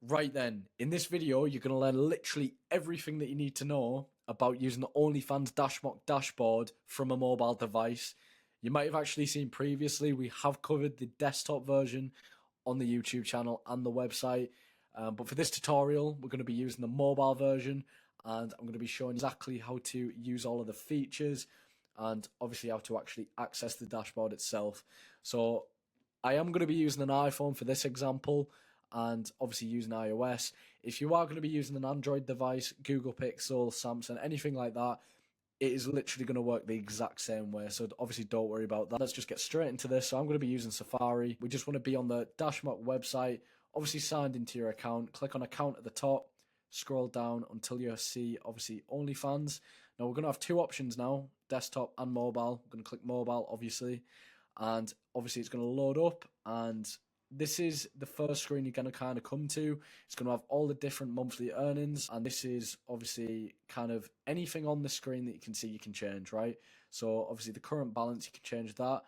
Right then, in this video, you're going to learn literally everything that you need to know about using the OnlyFans Dashmock dashboard from a mobile device. You might have actually seen previously, we have covered the desktop version on the YouTube channel and the website. But for this tutorial, we're going to be using the mobile version, and I'm going to be showing exactly how to use all of the features and obviously how to actually access the dashboard itself. So I am going to be using an iPhone for this example, and obviously using iOS. If you are going to be using an Android device, Google Pixel, Samsung, anything like that, it is literally going to work the exact same way. So obviously don't worry about that. Let's just get straight into this. So I'm going to be using Safari. We just want to be on the Dashmock website, obviously signed into your account. Click on account at the top, scroll down until you see obviously OnlyFans. Now we're going to have two options now, desktop and mobile. I'm going to click mobile, obviously. And obviously it's going to load up, and this is the first screen you're going to kind of come to. It's going to have all the different monthly earnings, and this is obviously kind of anything on the screen that you can see you can change, right? So obviously the current balance, you can change that.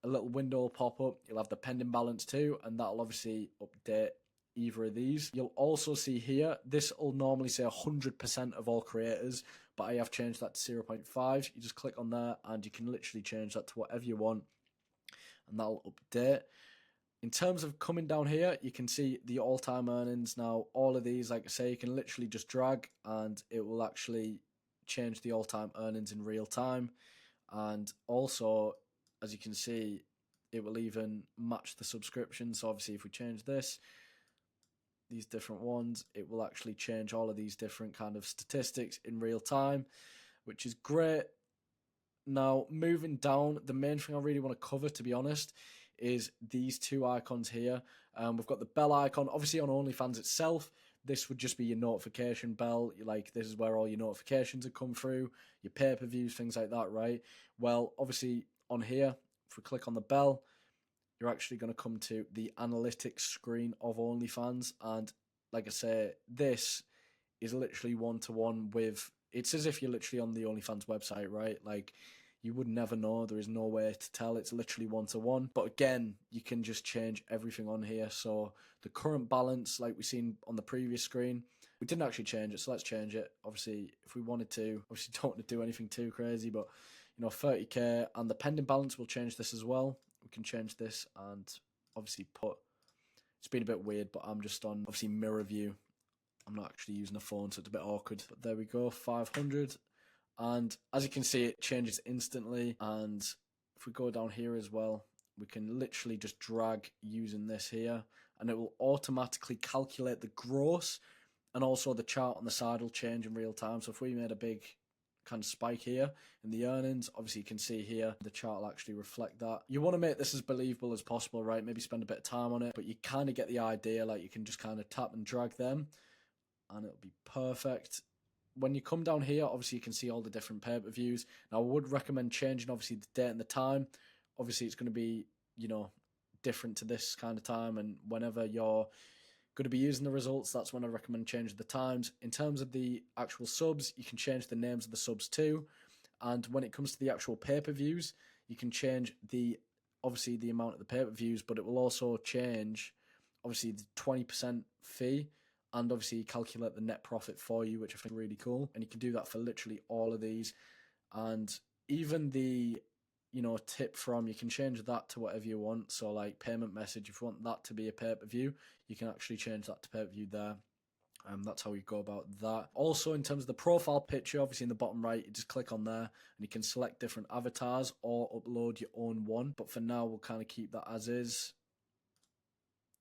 A little window will pop up. You'll have the pending balance too, and that'll obviously update either of these. You'll also see here, this will normally say 100% of all creators, but I have changed that to 0.5. You just click on there and you can literally change that to whatever you want, and that'll update. In terms of coming down here, you can see the all-time earnings. Now, all of these, like I say, you can literally just drag and it will actually change the all-time earnings in real time. And also, as you can see, it will even match the subscription. So obviously, if we change this, these different ones, it will actually change all of these different kind of statistics in real time, which is great. Now, moving down, the main thing I really want to cover, to be honest, is these two icons here. We've got the bell icon. Obviously, on OnlyFans itself, this would just be your notification bell. Like, this is where all your notifications would come through, your pay-per-views, things like that, right? Well, obviously, on here, if we click on the bell, you're actually going to come to the analytics screen of OnlyFans. And like I say, this is literally one-to-one with... It's as if you're literally on the OnlyFans website, right? Like, you would never know. There is no way to tell. It's literally one-to-one. But again, you can just change everything on here. So the current balance, like we've seen on the previous screen, we didn't actually change it, so let's change it. Obviously, if we wanted to, obviously don't want to do anything too crazy, but, 30k. And the pending balance will change this as well. We can change this and obviously put... It's been a bit weird, but I'm just on, obviously, mirror view. I'm not actually using a phone, so it's a bit awkward. But there we go, 500. And as you can see, it changes instantly. And if we go down here as well, we can literally just drag using this here, and it will automatically calculate the gross, and also the chart on the side will change in real time. So if we made a big kind of spike here in the earnings, obviously you can see here the chart will actually reflect that. You want to make this as believable as possible, right? Maybe spend a bit of time on it, but you kind of get the idea. Like, you can just kind of tap and drag them, and it'll be perfect. When you come down here, obviously you can see all the different pay-per-views. Now, I would recommend changing, obviously, the date and the time. Obviously, it's going to be, different to this kind of time, and whenever you're going to be using the results, that's when I recommend changing the times. In terms of the actual subs, you can change the names of the subs too. And when it comes to the actual pay-per-views, you can change obviously the amount of the pay-per-views, but it will also change, obviously, the 20% fee, and obviously calculate the net profit for you, which I think is really cool. And you can do that for literally all of these. And even the, tip from, you can change that to whatever you want. So like payment message, if you want that to be a pay-per-view, you can actually change that to pay-per-view there. That's how you go about that. Also, in terms of the profile picture, obviously in the bottom right, you just click on there and you can select different avatars or upload your own one. But for now, we'll kind of keep that as is.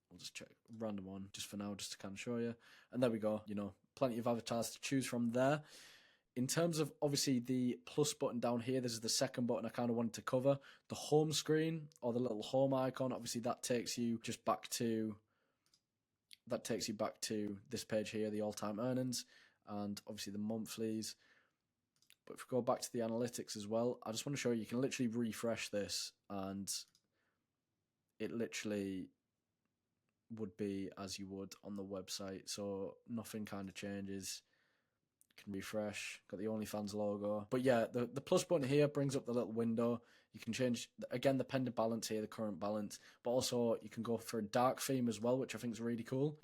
We'll just check random one just for now, just to kind of show you. And there we go, plenty of avatars to choose from there. In terms of, obviously, the plus button down here, this is the second button I kind of wanted to cover. The home screen, or the little home icon, obviously that takes you just back to... That takes you back to this page here, the all-time earnings, and obviously the monthlies. But if we go back to the analytics as well, I just want to show you can literally refresh this, and it literally would be as you would on the website. So nothing kind of changes. You can refresh, got the OnlyFans logo. But yeah, the plus button here brings up the little window. You can change, again, the pending balance here, the current balance, but also you can go for a dark theme as well, which I think is really cool.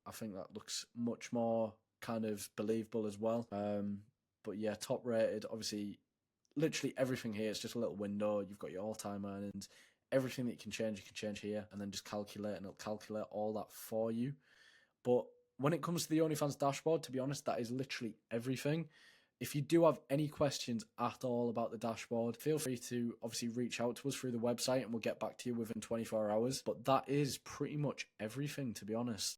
I think that looks much more kind of believable as well. But yeah, top rated. Obviously, literally everything here. It's just a little window. You've got your all-time earnings. Everything that you can change here, and then just calculate, and it'll calculate all that for you. But when it comes to the OnlyFans dashboard, to be honest, that is literally everything. If you do have any questions at all about the dashboard, feel free to obviously reach out to us through the website and we'll get back to you within 24 hours. But that is pretty much everything, to be honest.